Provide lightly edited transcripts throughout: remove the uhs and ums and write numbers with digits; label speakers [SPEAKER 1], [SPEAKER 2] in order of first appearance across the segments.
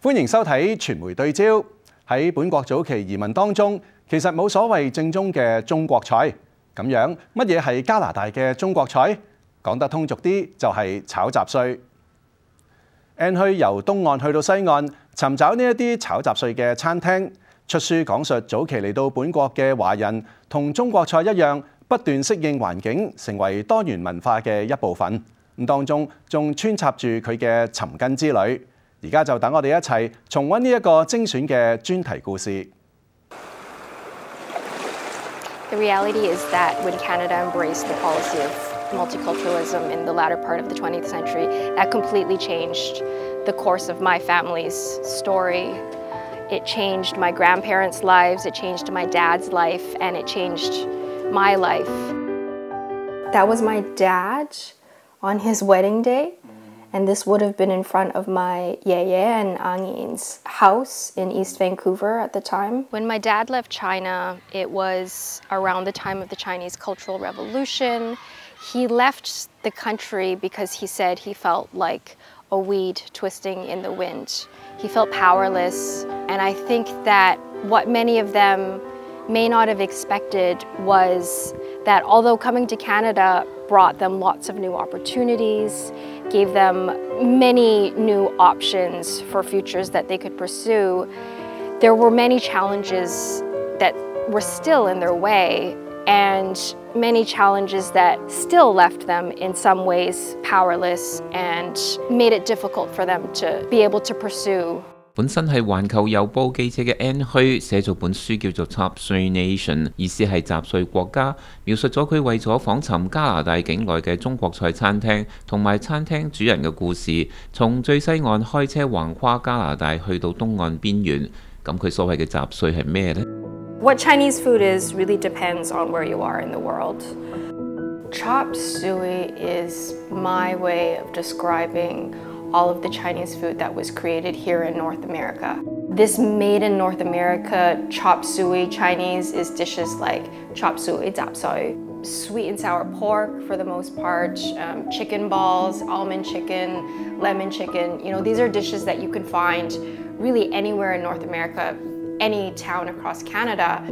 [SPEAKER 1] 歡迎收睇傳媒對焦。喺本國早期移民當中，其實冇所謂正宗嘅中國菜。咁樣乜嘢係加拿大嘅中國菜？講得通俗啲就係炒雜碎。N 區由東岸去到西岸，尋找呢一啲炒雜碎嘅餐廳。出書講述早期嚟到本國嘅華人，同中國菜一樣，不斷適應環境，成為多元文化嘅一部分。咁當中仲穿插住佢嘅尋根之旅。而家就等我哋一齊重溫呢一個精選嘅專題故事。
[SPEAKER 2] The reality is that when Canada embraced the policy of multiculturalism in the latter part of the 20th century, that completely changed the course of my family's story. It changed my grandparents' lives, it changed my dad's life, and it changed my life. That was my dad on his wedding day. And this would have been in front of my Yeye and Ang's house in East Vancouver at the time. When my dad left China, it was around the time of the Chinese Cultural Revolution. He left the country because he said he felt like a weed twisting in the wind. He felt powerless, and I think that what many of them may not have expected was that although coming to Canada brought them lots of new opportunities, gave them many new options for futures that they could pursue, there were many challenges that were still in their way, and many challenges that still left them in some ways powerless and made it difficult for them to be able to pursue.
[SPEAKER 3] 本身係環球郵報記者嘅 N 區寫咗本書叫做《雜碎 Nation》，意思係雜碎國家，描述咗佢為咗訪尋加拿大境內嘅中國菜餐廳同埋餐廳主人嘅故事，從最西岸開車橫跨加拿大去到東岸邊緣。咁佢所謂嘅雜碎係咩呢？
[SPEAKER 2] What Chinese food is really depends on where you are in the world. Chop suey is my way of describing all of the Chinese food that was created here in North America. This made in North America chop suey Chinese is dishes like chop suey, zap soy, sweet and sour pork for the most part, chicken balls, almond chicken, lemon chicken. You know, these are dishes that you can find really anywhere in North America, any town across Canada.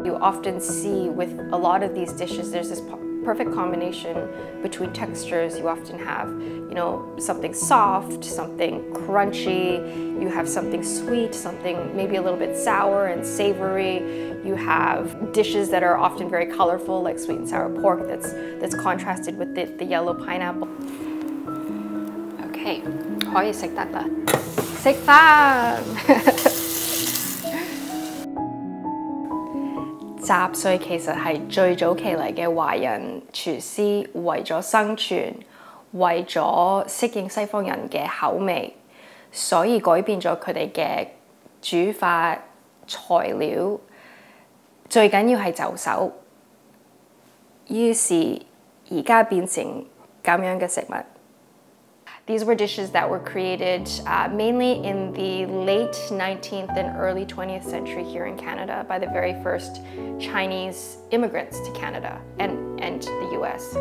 [SPEAKER 2] You often see with a lot of these dishes, there's this perfect combination between textures. You often have, you know, something soft, something crunchy, you have something sweet, something maybe a little bit sour and savory. You have dishes that are often very colorful, like sweet and sour pork that's contrasted with the yellow pineapple. Okay, 可以食得啦，食飯。雜碎其實係最早期嚟嘅華人廚師為咗生存，為咗適應西方人嘅口味，所以改變咗佢哋嘅煮法材料。最緊要係就手，於是而家變成咁樣嘅食物。These were dishes that were created mainly in the late 19th and early 20th century here in Canada by the very first Chinese immigrants to Canada and the US.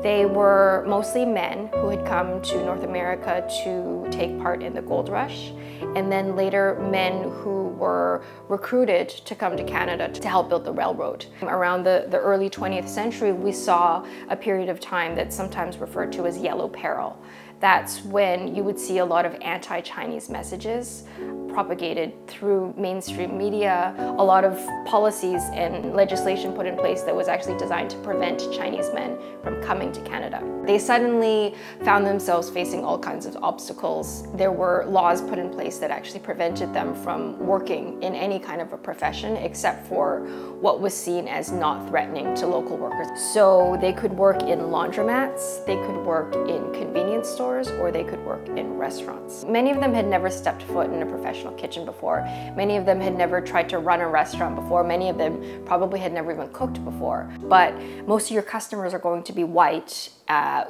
[SPEAKER 2] They were mostly men who had come to North America to take part in the gold rush, and then later men who were recruited to come to Canada to help build the railroad. Around the early 20th century, we saw a period of time that's sometimes referred to as yellow peril. That's when you would see a lot of anti-Chinese messages propagated through mainstream media, a lot of policies and legislation put in place that was actually designed to prevent Chinese men from coming to Canada. They suddenly found themselves facing all kinds of obstacles. There were laws put in place that actually prevented them from working in any kind of a profession except for what was seen as not threatening to local workers. So they could work in laundromats, they could work in convenience stores, or they could work in restaurants. Many of them had never stepped foot in a professional kitchen before. Many of them had never tried to run a restaurant before. Many of them probably had never even cooked before. But most of your customers are going to be white,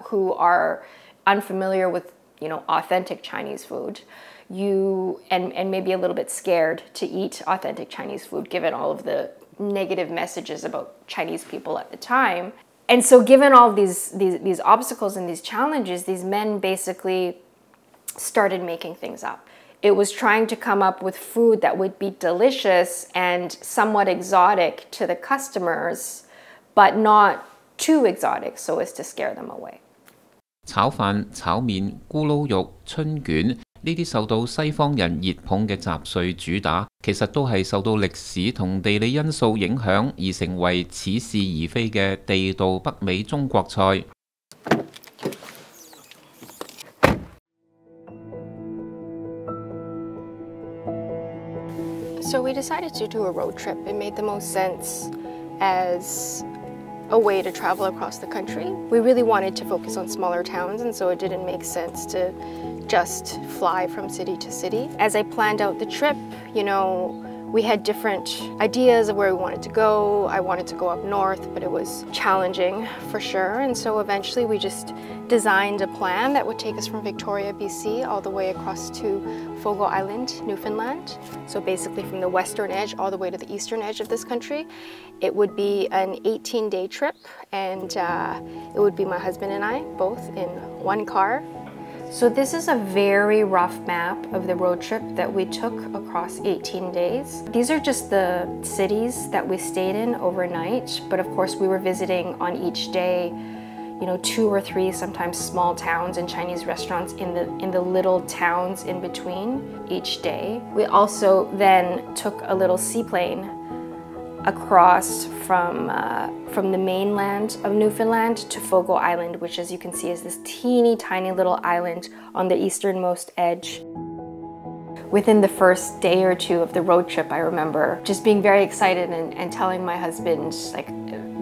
[SPEAKER 2] who are unfamiliar with, you know, authentic Chinese food. And maybe a little bit scared to eat authentic Chinese food given all of the negative messages about Chinese people at the time. And so given all these obstacles and these challenges, these men basically started making things up. It was trying to come up with food that would be delicious and somewhat exotic to the customers, but not too exotic so as to scare them away.
[SPEAKER 3] 炒飯、炒麵、咕嚕肉、春卷呢啲受到西方人熱捧嘅雜碎主打，其實都係受到歷史同地理因素影響而成為似是而非嘅地道北美中國菜。
[SPEAKER 2] So we decided to do a road trip. It made the most sense as a way to travel across the country. We really wanted to focus on smaller towns, and so it didn't make sense to just fly from city to city. As I planned out the trip, we had different ideas of where we wanted to go. I wanted to go up north, but it was challenging for sure. And so eventually we just designed a plan that would take us from Victoria, BC, all the way across to Fogo Island, Newfoundland. So basically from the western edge all the way to the eastern edge of this country. It would be an 18-day trip, and it would be my husband and I, both in one car. So this is a very rough map of the road trip that we took across 18 days. These are just the cities that we stayed in overnight, but of course we were visiting on each day, 2 or 3 sometimes small towns and Chinese restaurants in the little towns in between each day. We also then took a little seaplane across from the mainland of Newfoundland to Fogo Island, which, as you can see, is this teeny tiny little island on the easternmost edge. Within the first day or 2 of the road trip, I remember just being very excited and telling my husband, like,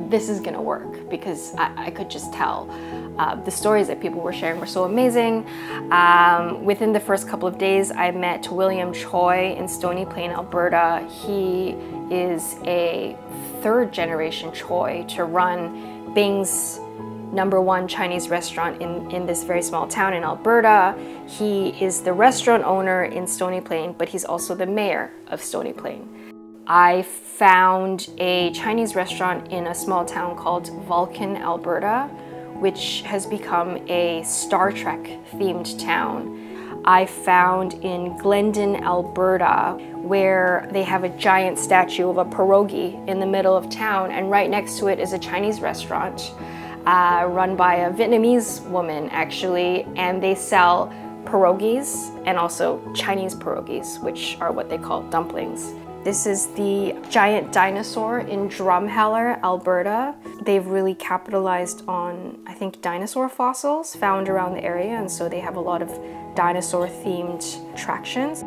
[SPEAKER 2] this is gonna work, because I could just tell. The stories that people were sharing were so amazing. Within the first couple of days, I met William Choi in Stony Plain, Alberta. He is a 3rd generation Choi to run Bing's #1 Chinese restaurant in this very small town in Alberta. He is the restaurant owner in Stony Plain, but he's also the mayor of Stony Plain. I found a Chinese restaurant in a small town called Vulcan, Alberta, which has become a Star Trek themed town. I found in Glendon, Alberta, where they have a giant statue of a pierogi in the middle of town, and right next to it is a Chinese restaurant run by a Vietnamese woman, actually, and they sell pierogis and also Chinese pierogis, which are what they call dumplings. This is the giant dinosaur in Drumheller, Alberta. They've really capitalized on, I think, dinosaur fossils found around the area, and so they have a lot of dinosaur-themed attractions.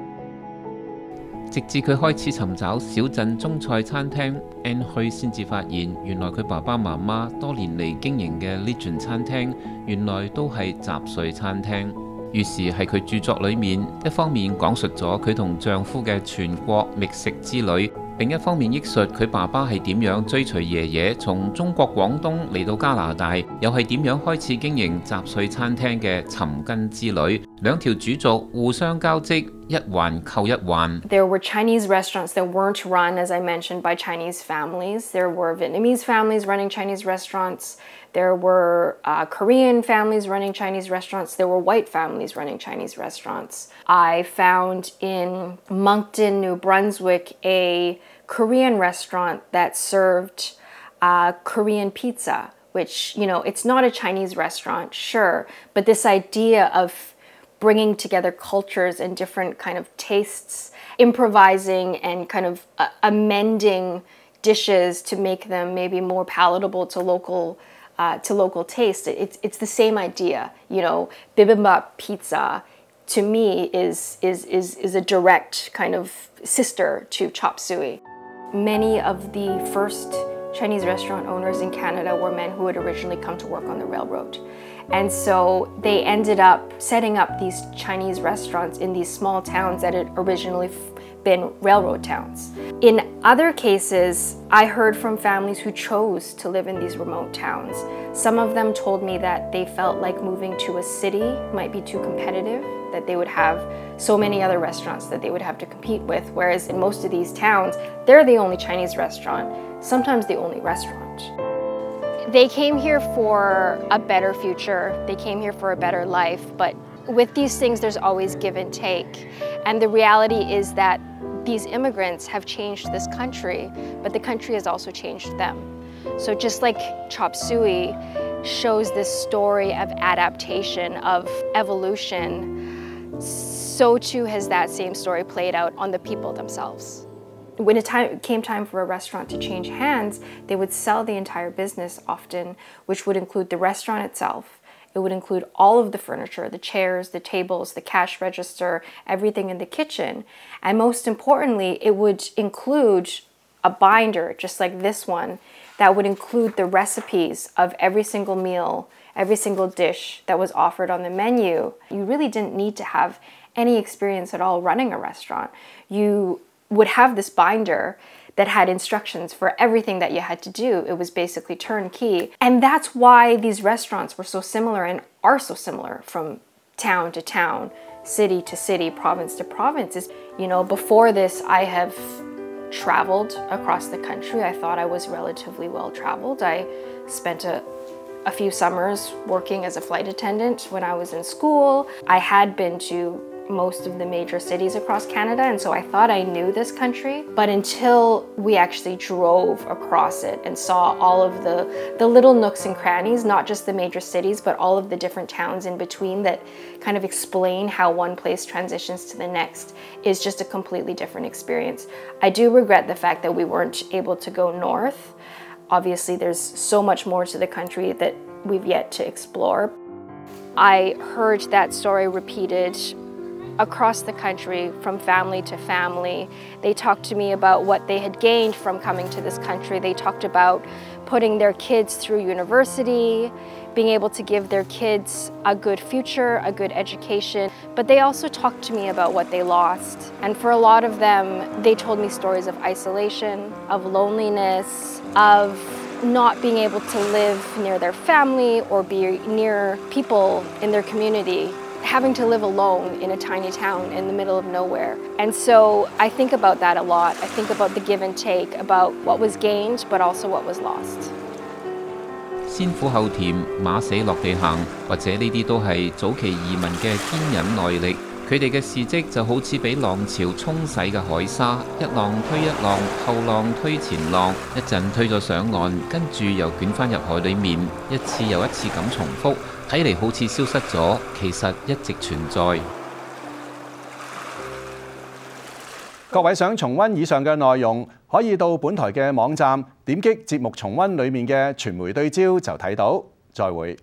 [SPEAKER 3] 直至佢開始尋找小鎮中菜餐廳 N 墟，先至發現原來佢爸爸媽媽多年嚟經營嘅 Legion 餐廳，原來都係雜碎餐廳。於是喺佢著作裏面，一方面講述咗佢同丈夫嘅全國覓食之旅，另一方面憶述佢爸爸係點樣追隨爺爺從中國廣東嚟到加拿大，又係點樣開始經營雜碎餐廳嘅尋根之旅。兩條主軸互相交織，一環扣一環。
[SPEAKER 2] There were Chinese restaurants that weren't run, as I mentioned, by Chinese families. There were Vietnamese families running Chinese restaurants. There were Korean families running Chinese restaurants. There were white families running Chinese restaurants. I found in Moncton, New Brunswick, a Korean restaurant that served Korean pizza, which, it's not a Chinese restaurant, sure, but this idea of bringing together cultures and different kind of tastes, improvising and kind of amending dishes to make them maybe more palatable to local taste. It's the same idea, bibimbap pizza to me is a direct kind of sister to chop suey. Many of the first Chinese restaurant owners in Canada were men who had originally come to work on the railroad. And so they ended up setting up these Chinese restaurants in these small towns that had originally been railroad towns. In other cases, I heard from families who chose to live in these remote towns. Some of them told me that they felt like moving to a city might be too competitive, that they would have so many other restaurants that they would have to compete with, whereas in most of these towns, they're the only Chinese restaurant, sometimes the only restaurant. They came here for a better future, they came here for a better life, but With these things, there's always give and take. And the reality is that these immigrants have changed this country, but the country has also changed them. So just like Chop Suey shows this story of adaptation, of evolution, so too has that same story played out on the people themselves. When it came time for a restaurant to change hands, they would sell the entire business often, which would include the restaurant itself. It would include all of the furniture, the chairs, the tables, the cash register, everything in the kitchen. And most importantly, it would include a binder, just like this one, that would include the recipes of every single meal, every single dish that was offered on the menu. You really didn't need to have any experience at all running a restaurant. You would have this binder that had instructions for everything that you had to do. It was basically turnkey. And that's why these restaurants were so similar and are so similar from town to town, city to city, province to province. Before this, I have traveled across the country. I thought I was relatively well traveled. I spent a few summers working as a flight attendant when I was in school. I had been to most of the major cities across Canada, and so I thought I knew this country. But until we actually drove across it and saw all of the little nooks and crannies, not just the major cities, but all of the different towns in between that kind of explain how one place transitions to the next, is just a completely different experience. I do regret the fact that we weren't able to go north. Obviously, there's so much more to the country that we've yet to explore. I heard that story repeated across the country, from family to family. They talked to me about what they had gained from coming to this country. They talked about putting their kids through university, being able to give their kids a good future, a good education. But they also talked to me about what they lost. And for a lot of them, they told me stories of isolation, of loneliness, of not being able to live near their family or be near people in their community, having to live alone in a tiny town in the middle of nowhere. And so I think about that a lot. I think about the give and take, about what was gained, but also what was lost.
[SPEAKER 3] 先苦後甜，馬死落地行，或者呢啲都係早期移民嘅堅忍耐力。佢哋嘅事蹟就好似俾浪潮沖洗嘅海沙，一浪推一浪，後浪推前浪，一陣推咗上岸，跟住又捲返入海裡面，一次又一次咁重複。睇嚟好似消失咗，其實一直存在。
[SPEAKER 1] 各位想重溫以上嘅內容，可以到本台嘅網站點擊節目重溫裡面嘅傳媒對焦就睇到。再會。